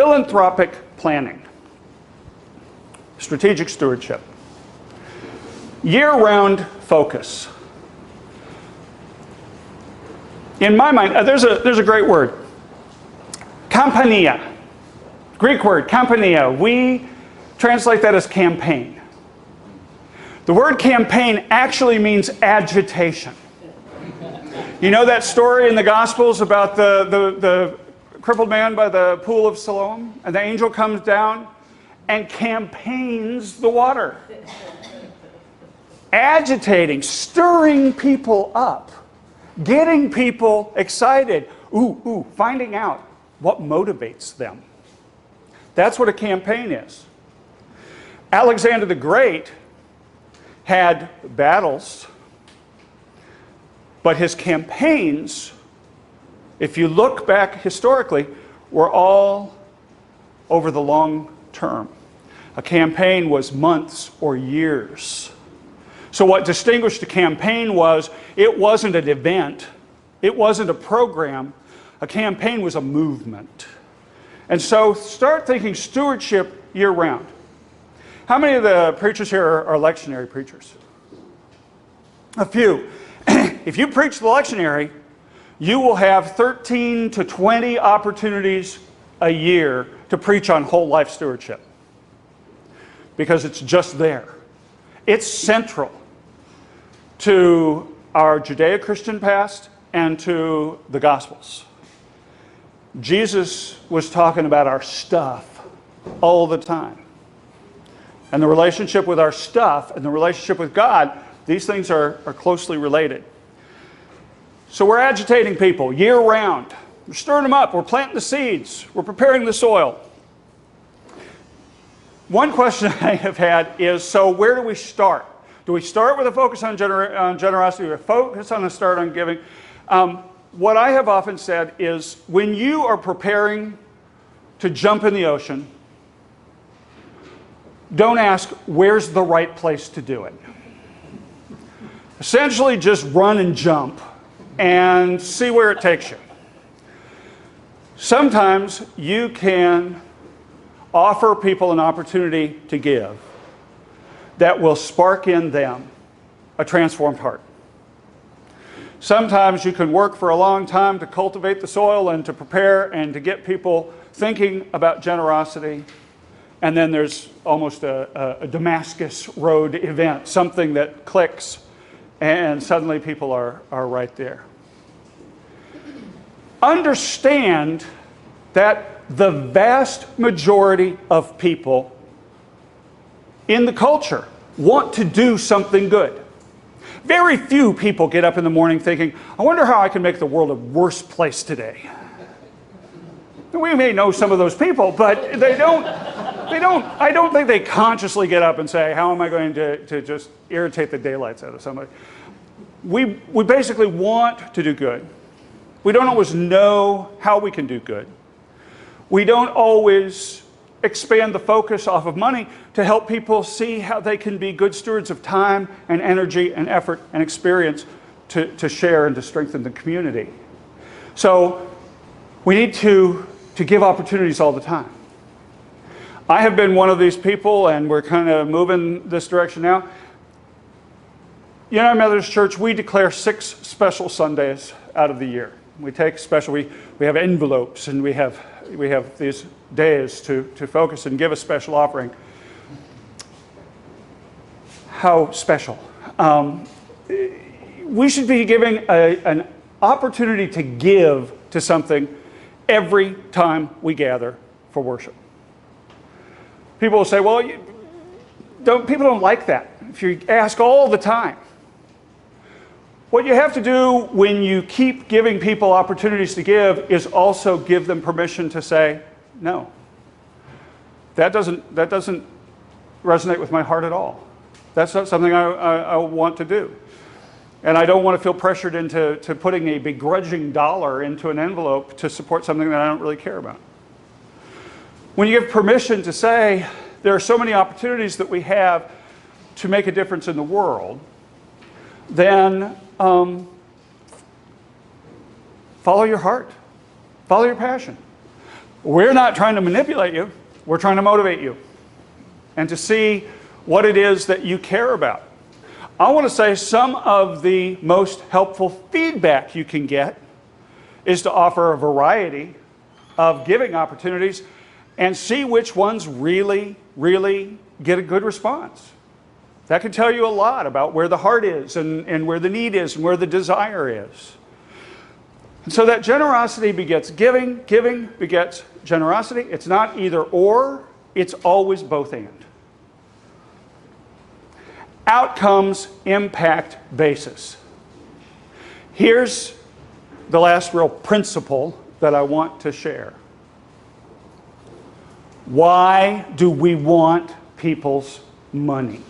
Philanthropic planning. Strategic stewardship. Year-round focus. In my mind, there's a great word. Campania. Greek word, campania. We translate that as campaign. The word campaign actually means agitation. You know that story in the Gospels about the crippled man by the pool of Siloam? And the angel comes down and campaigns the water. Agitating, stirring people up, getting people excited, finding out what motivates them. That's what a campaign is. Alexander the Great had battles, but his campaigns, if you look back historically, were all over the long term. A campaign was months or years. So what distinguished a campaign was, it wasn't an event, it wasn't a program, a campaign was a movement. And so start thinking stewardship year-round. How many of the preachers here are lectionary preachers? A few. If you preach the lectionary, you will have 13 to 20 opportunities a year to preach on whole life stewardship. Because it's just there. It's central to our Judeo-Christian past and to the Gospels. Jesus was talking about our stuff all the time. And the relationship with our stuff and the relationship with God, these things are closely related. So we're agitating people year-round. We're stirring them up. We're planting the seeds. We're preparing the soil. One question I have had is, so where do we start? Do we start with a focus on generosity? Do we focus on a start on giving? What I have often said is, when you are preparing to jump in the ocean, don't ask, where's the right place to do it? Essentially, just run and jump and see where it takes you. Sometimes you can offer people an opportunity to give that will spark in them a transformed heart. Sometimes you can work for a long time to cultivate the soil and to prepare and to get people thinking about generosity. And then there's almost a Damascus Road event, something that clicks, and suddenly people are right there. Understand that the vast majority of people in the culture want to do something good. Very few people get up in the morning thinking, I wonder how I can make the world a worse place today. We may know some of those people, but I don't think they consciously get up and say, how am I going to just irritate the daylights out of somebody? We basically want to do good. We don't always know how we can do good. We don't always expand the focus off of money to help people see how they can be good stewards of time and energy and effort and experience to share and to strengthen the community. So we need to give opportunities all the time. I have been one of these people, and we're kind of moving this direction now. United Methodist Church, we declare 6 special Sundays out of the year. We take special, we have envelopes, and we have these days to focus and give a special offering. How special? We should be giving an opportunity to give to something every time we gather for worship. People will say, well, people don't like that if you ask all the time. What you have to do when you keep giving people opportunities to give is also give them permission to say, no. That doesn't resonate with my heart at all. That's not something I want to do. And I don't want to feel pressured into putting a begrudging dollar into an envelope to support something that I don't really care about. When you give permission to say, there are so many opportunities that we have to make a difference in the world, then follow your heart. Follow your passion. We're not trying to manipulate you. We're trying to motivate you and to see what it is that you care about. I want to say some of the most helpful feedback you can get is to offer a variety of giving opportunities and see which ones really, really get a good response. That can tell you a lot about where the heart is and where the need is and where the desire is. And so that generosity begets giving, giving begets generosity. It's not either or, it's always both and. Outcomes impact basis. Here's the last real principle that I want to share. Why do we want people's money?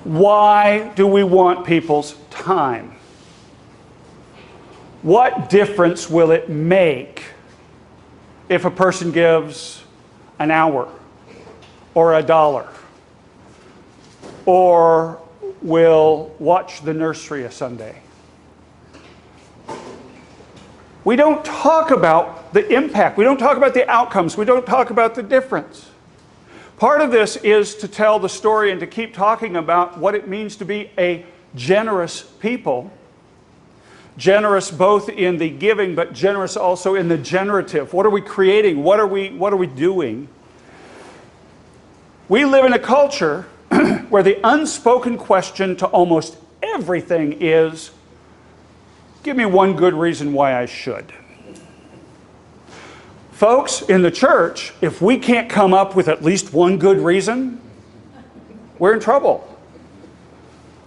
Why do we want people's time? What difference will it make if a person gives an hour or $1 or will watch the nursery a Sunday? We don't talk about the impact. We don't talk about the outcomes. We don't talk about the difference. Part of this is to tell the story and to keep talking about what it means to be a generous people. Generous both in the giving, but generous also in the generative. What are we creating? What are we doing? We live in a culture where the unspoken question to almost everything is, give me one good reason why I should. Folks, in the church, if we can't come up with at least one good reason, we're in trouble.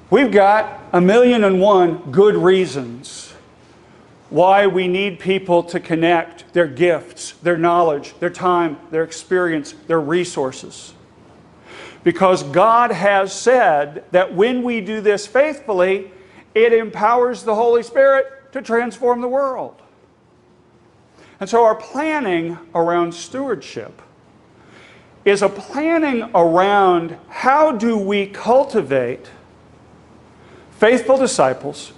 We've got 1,000,001 good reasons why we need people to connect their gifts, their knowledge, their time, their experience, their resources. Because God has said that when we do this faithfully, it empowers the Holy Spirit to transform the world. And so our planning around stewardship is a planning around how do we cultivate faithful disciples,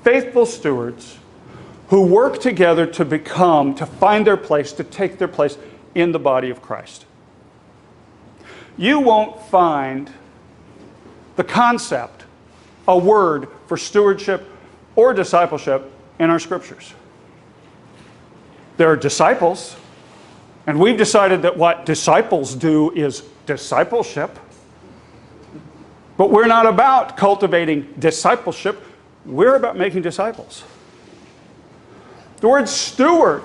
faithful stewards, who work together to find their place, to take their place in the body of Christ. You won't find the concept, a word for stewardship or discipleship in our scriptures. There are disciples, and we've decided that what disciples do is discipleship. But we're not about cultivating discipleship. We're about making disciples. The word steward,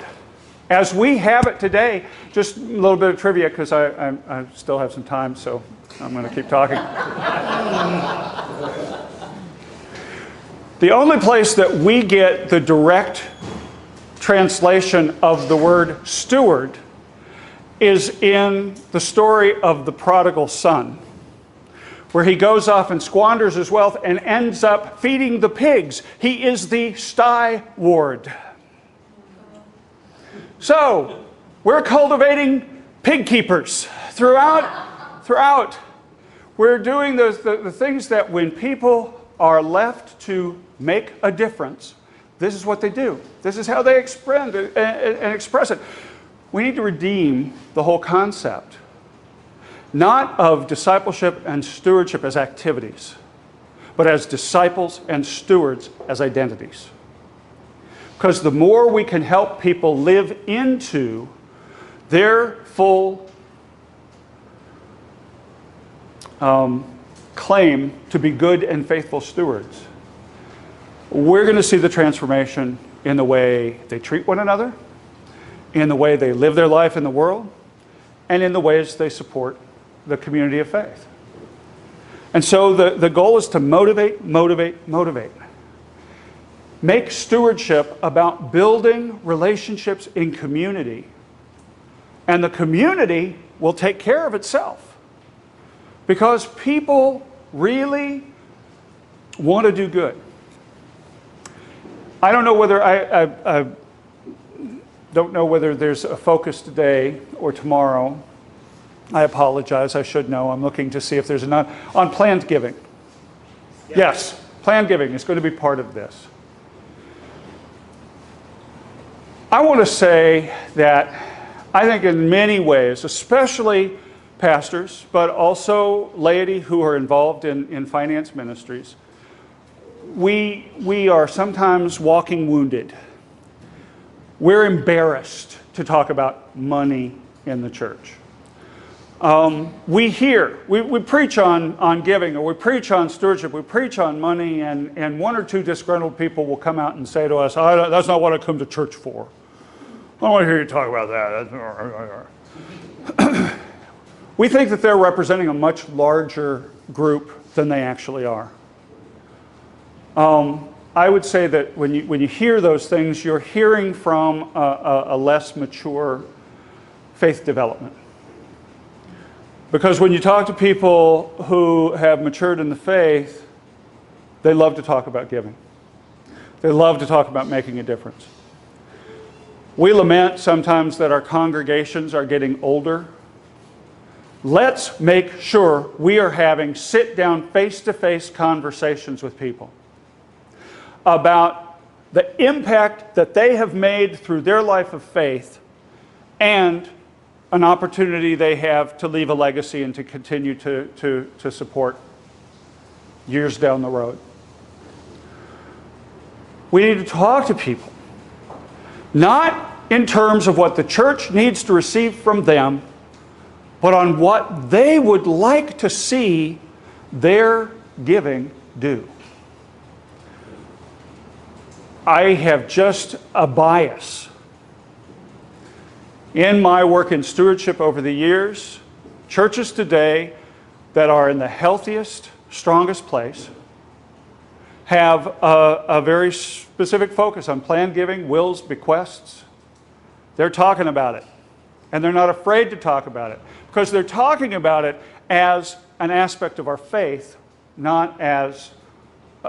as we have it today, just a little bit of trivia because I still have some time, so I'm going to keep talking. The only place that we get the direct translation of the word steward is in the story of the prodigal son, where he goes off and squanders his wealth and ends up feeding the pigs. He is the steward. So, we're cultivating pig keepers throughout. We're doing the things that when people are left to make a difference, this is what they do. This is how they express it. We need to redeem the whole concept, not of discipleship and stewardship as activities, but as disciples and stewards as identities. Because the more we can help people live into their full claim to be good and faithful stewards, we're going to see the transformation in the way they treat one another, in the way they live their life in the world, and in the ways they support the community of faith. And so the goal is to motivate. Make stewardship about building relationships in community, and the community will take care of itself. Because people really want to do good. I don't know whether I don't know whether there's a focus today or tomorrow. I apologize, I should know. I'm looking to see if there's on planned giving. Yes, planned giving is going to be part of this. I want to say that I think in many ways, especially pastors, but also laity who are involved in finance ministries, we are sometimes walking wounded. We're embarrassed to talk about money in the church. We preach on giving, or we preach on stewardship, we preach on money, and one or two disgruntled people will come out and say to us, that's not what I come to church for. I don't want to hear you talk about that. We think that they're representing a much larger group than they actually are. I would say that when you hear those things, you're hearing from a less mature faith development. Because when you talk to people who have matured in the faith, they love to talk about giving. They love to talk about making a difference. We lament sometimes that our congregations are getting older. Let's make sure we are having sit-down, face-to-face conversations with people about the impact that they have made through their life of faith and an opportunity they have to leave a legacy and to continue to support years down the road. We need to talk to people, not in terms of what the church needs to receive from them, but on what they would like to see their giving do. I have just a bias. In my work in stewardship over the years, churches today that are in the healthiest, strongest place have a very specific focus on planned giving, wills, bequests. They're talking about it. And they're not afraid to talk about it because they're talking about it as an aspect of our faith, not as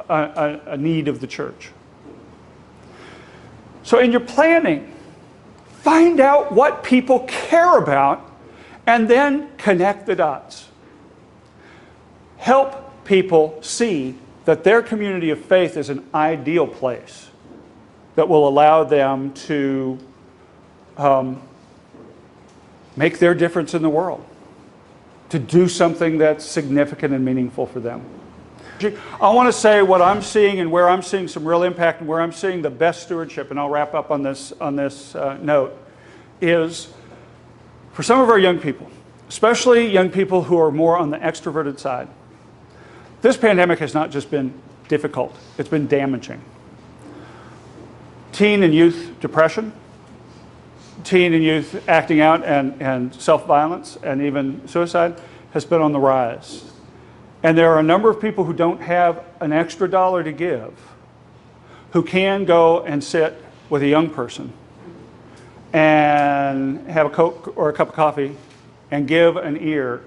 a need of the church. So in your planning, find out what people care about and then connect the dots. Help people see that their community of faith is an ideal place that will allow them to make their difference in the world, to do something that's significant and meaningful for them. I want to say what I'm seeing and where I'm seeing some real impact and where I'm seeing the best stewardship, and I'll wrap up on this note, is for some of our young people, especially young people who are more on the extroverted side. This pandemic has not just been difficult, it's been damaging. Teen and youth depression, teen and youth acting out and self-violence and even suicide has been on the rise. And there are a number of people who don't have an extra dollar to give who can go and sit with a young person and have a Coke or a cup of coffee and give an ear.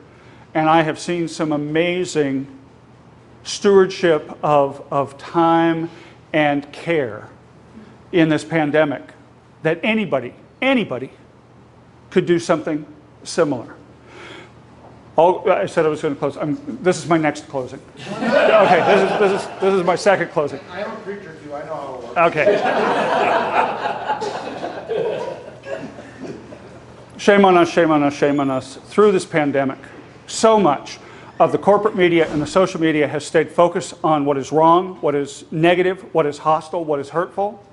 And I have seen some amazing stewardship of time and care in this pandemic that anybody could do something similar. I said I was going to close. This is my next closing. Okay, this is my second closing. I am a preacher too. I know how it works. Okay. Shame on us, shame on us, shame on us. Through this pandemic, so much of the corporate media and the social media has stayed focused on what is wrong, what is negative, what is hostile, what is hurtful.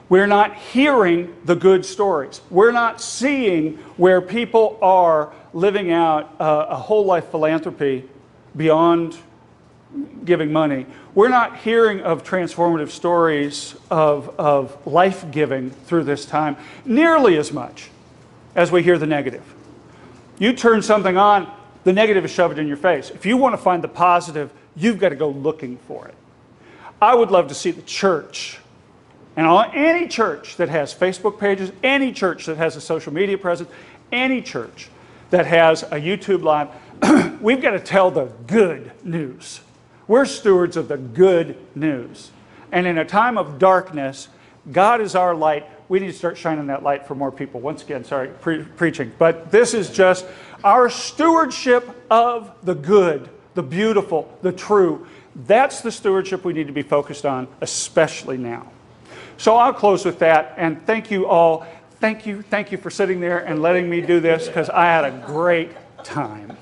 We're not hearing the good stories. We're not seeing where people are living out a whole life philanthropy beyond giving money. We're not hearing of transformative stories of life giving through this time nearly as much as we hear the negative. You turn something on, the negative is shoved in your face. If you want to find the positive, you've got to go looking for it. I would love to see the church, and any church that has Facebook pages, any church that has a social media presence, any church that has a YouTube live, we've got to tell the good news. We're stewards of the good news. And in a time of darkness, God is our light. We need to start shining that light for more people. Once again, sorry, preaching. But this is just our stewardship of the good, the beautiful, the true. That's the stewardship we need to be focused on, especially now. So I'll close with that, and thank you all. Thank you for sitting there and letting me do this, because I had a great time.